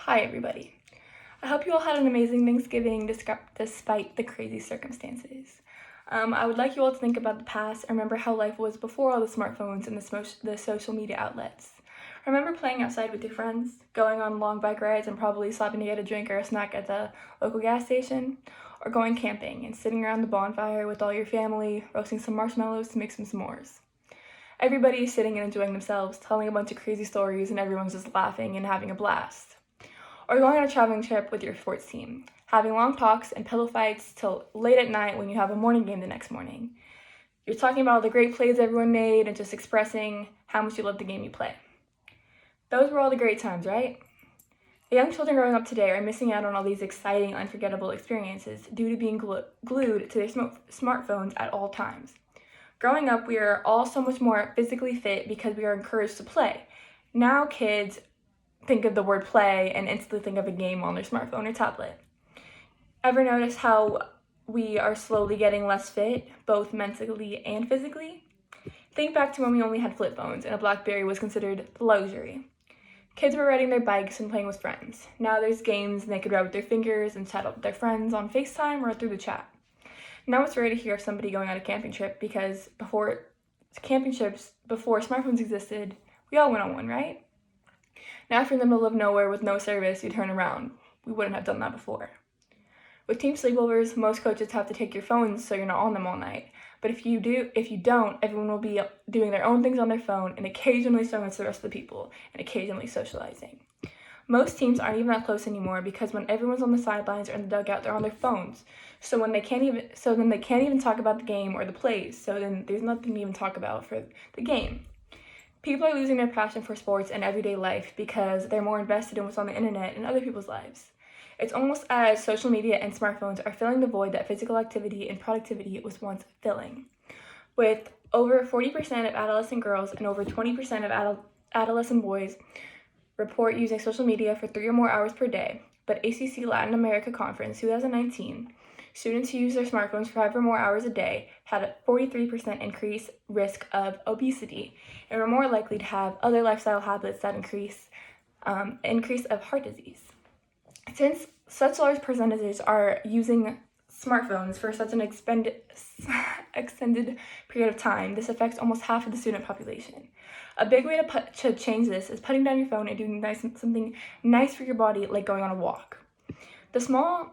Hi, everybody. I hope you all had an amazing Thanksgiving despite the crazy circumstances. I would like you all to think about the past and remember how life was before all the smartphones and the social media outlets. Remember playing outside with your friends, going on long bike rides and probably stopping to get a drink or a snack at the local gas station, or going camping and sitting around the bonfire with all your family, roasting some marshmallows to make some s'mores. Everybody is sitting and enjoying themselves, telling a bunch of crazy stories, and everyone's just laughing and having a blast. Or going on a traveling trip with your sports team, having long talks and pillow fights till late at night when you have a morning game the next morning. You're talking about all the great plays everyone made and just expressing how much you love the game you play. Those were all the great times, right? The young children growing up today are missing out on all these exciting, unforgettable experiences due to being glued to their smartphones at all times. Growing up, we are all so much more physically fit because we are encouraged to play. Now kids think of the word play and instantly think of a game on their smartphone or tablet. Ever notice how we are slowly getting less fit, both mentally and physically? Think back to when we only had flip phones and a BlackBerry was considered luxury. Kids were riding their bikes and playing with friends. Now there's games and they could ride with their fingers and chat with their friends on FaceTime or through the chat. Now it's rare to hear of somebody going on a camping trip because before smartphones existed, we all went on one, right? Now if you're in the middle of nowhere with no service, you turn around. We wouldn't have done that before. With team sleepovers, most coaches have to take your phones so you're not on them all night. But if you don't, everyone will be doing their own things on their phone and occasionally showing it to the rest of the people and occasionally socializing. Most teams aren't even that close anymore because when everyone's on the sidelines or in the dugout, they're on their phones. So then they can't even talk about the game or the plays. So then there's nothing to even talk about for the game. People are losing their passion for sports and everyday life because they're more invested in what's on the internet and other people's lives. It's almost as social media and smartphones are filling the void that physical activity and productivity was once filling. With over 40% of adolescent girls and over 20% of adolescent boys report using social media for 3 or more hours per day, but ACC Latin America Conference 2019, students who use their smartphones for 5 or more hours a day had a 43% increased risk of obesity and were more likely to have other lifestyle habits that increase of heart disease. Since such large percentages are using smartphones for such an extended period of time, this affects almost half of the student population. A big way to change this is putting down your phone and doing something nice for your body, like going on a walk. The small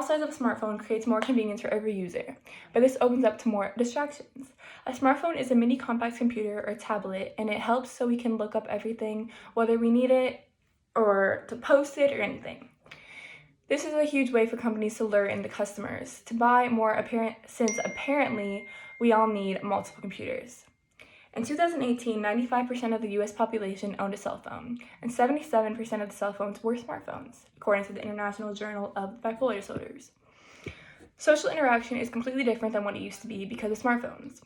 size of a smartphone creates more convenience for every user, but this opens up to more distractions. A smartphone is a mini compact computer or tablet, and it helps so we can look up everything, whether we need it or to post it or anything. This is a huge way for companies to lure in the customers to buy more since apparently we all need multiple computers. In 2018, 95% of the US population owned a cell phone, and 77% of the cell phones were smartphones, according to the International Journal of Bipolar Disorders. Social interaction is completely different than what it used to be because of smartphones.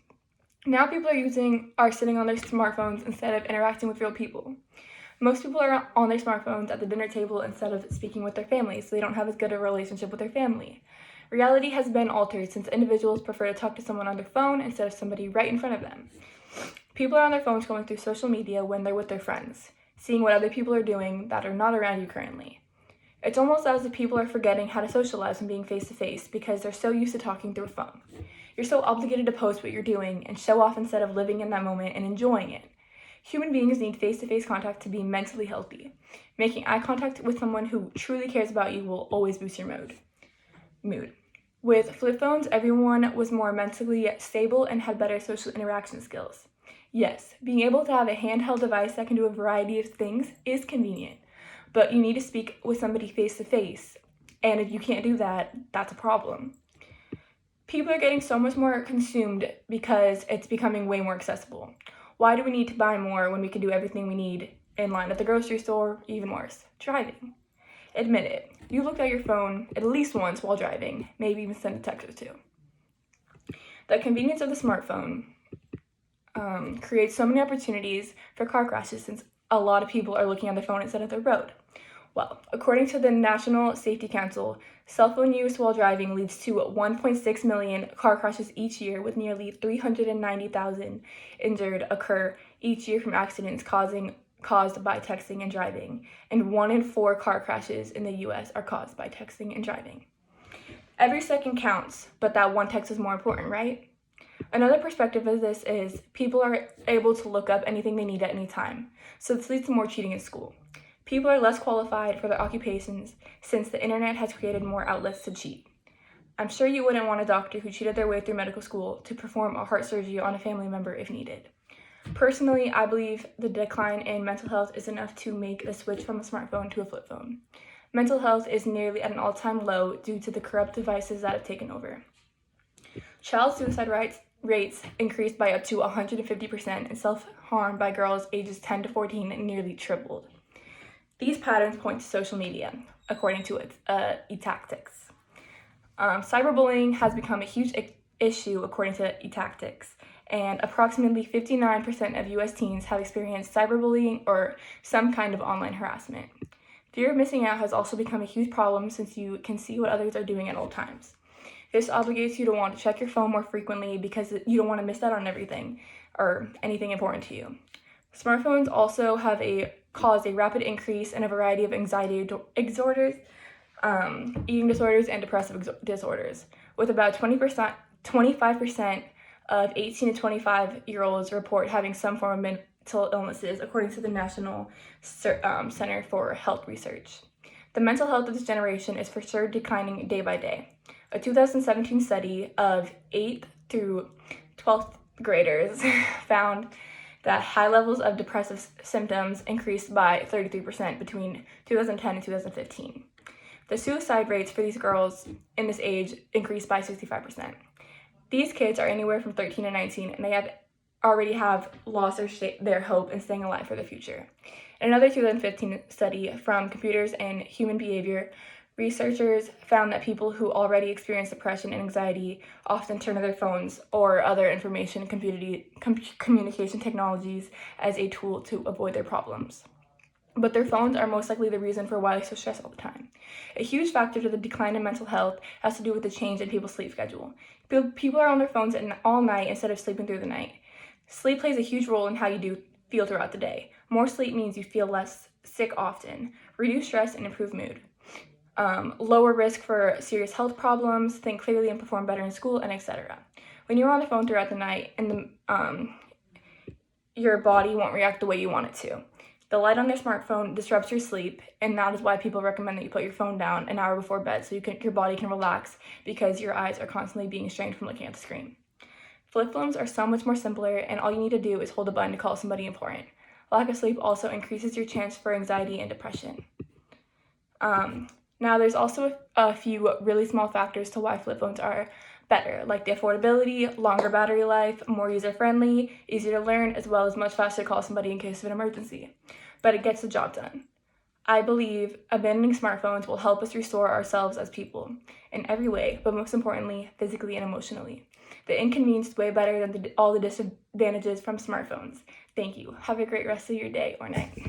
Now people are sitting on their smartphones instead of interacting with real people. Most people are on their smartphones at the dinner table instead of speaking with their families, so they don't have as good a relationship with their family. Reality has been altered since individuals prefer to talk to someone on their phone instead of somebody right in front of them. People are on their phones going through social media when they're with their friends, seeing what other people are doing that are not around you currently. It's almost as if people are forgetting how to socialize when being face-to-face because they're so used to talking through a phone. You're so obligated to post what you're doing and show off instead of living in that moment and enjoying it. Human beings need face-to-face contact to be mentally healthy. Making eye contact with someone who truly cares about you will always boost your mood. With flip phones, everyone was more mentally stable and had better social interaction skills. Yes, being able to have a handheld device that can do a variety of things is convenient, but you need to speak with somebody face-to-face, and if you can't do that, that's a problem. People are getting so much more consumed because it's becoming way more accessible. Why do we need to buy more when we can do everything we need in line at the grocery store? Even worse, driving. Admit it, you looked at your phone at least once while driving, maybe even sent a text or two. The convenience of the smartphone creates so many opportunities for car crashes since a lot of people are looking at their phone instead of their road. Well, according to the National Safety Council, cell phone use while driving leads to 1.6 million car crashes each year, with nearly 390,000 injured occur each year from accidents caused by texting and driving, and 1 in 4 car crashes in the US are caused by texting and driving. Every second counts, but that one text is more important, right? Another perspective of this is people are able to look up anything they need at any time, so this leads to more cheating in school. People are less qualified for their occupations since the internet has created more outlets to cheat. I'm sure you wouldn't want a doctor who cheated their way through medical school to perform a heart surgery on a family member if needed. Personally, I believe the decline in mental health is enough to make a switch from a smartphone to a flip phone. Mental health is nearly at an all-time low due to the corrupt devices that have taken over. Child suicide rates increased by up to 150%, and self-harm by girls ages 10 to 14 nearly tripled. These patterns point to social media, according to eTactics. Cyberbullying has become a huge issue, according to eTactics, and approximately 59% of US teens have experienced cyberbullying or some kind of online harassment. Fear of missing out has also become a huge problem since you can see what others are doing at all times. This obligates you to want to check your phone more frequently because you don't want to miss out on everything or anything important to you. Smartphones also have caused a rapid increase in a variety of anxiety disorders, eating disorders, and depressive disorders, with about 25% of 18 to 25-year-olds report having some form of mental illnesses, according to the National Center for Health Research. The mental health of this generation is for sure declining day by day. A 2017 study of 8th through 12th graders found that high levels of depressive symptoms increased by 33% between 2010 and 2015. The suicide rates for these girls in this age increased by 65%. These kids are anywhere from 13 to 19, and they already have lost their hope in staying alive for the future. In another 2015 study from Computers and Human Behavior, researchers found that people who already experience depression and anxiety often turn to their phones or other information communication technologies as a tool to avoid their problems. But their phones are most likely the reason for why they're so stressed all the time. A huge factor to the decline in mental health has to do with the change in people's sleep schedule. People are on their phones all night instead of sleeping through the night. Sleep plays a huge role in how you feel throughout the day. More sleep means you feel less sick often, reduce stress, and improve mood. Lower risk for serious health problems, think clearly and perform better in school, and etc. When you're on the phone throughout the night, your body won't react the way you want it to. The light on your smartphone disrupts your sleep, and that is why people recommend that you put your phone down an hour before bed so your body can relax because your eyes are constantly being strained from looking at the screen. Flip phones are so much more simpler, and all you need to do is hold a button to call somebody important. Lack of sleep also increases your chance for anxiety and depression. Now, there's also a few really small factors to why flip phones are better, like the affordability, longer battery life, more user-friendly, easier to learn, as well as much faster to call somebody in case of an emergency. But it gets the job done. I believe abandoning smartphones will help us restore ourselves as people in every way, but most importantly, physically and emotionally. The inconvenience is way better than all the disadvantages from smartphones. Thank you. Have a great rest of your day or night.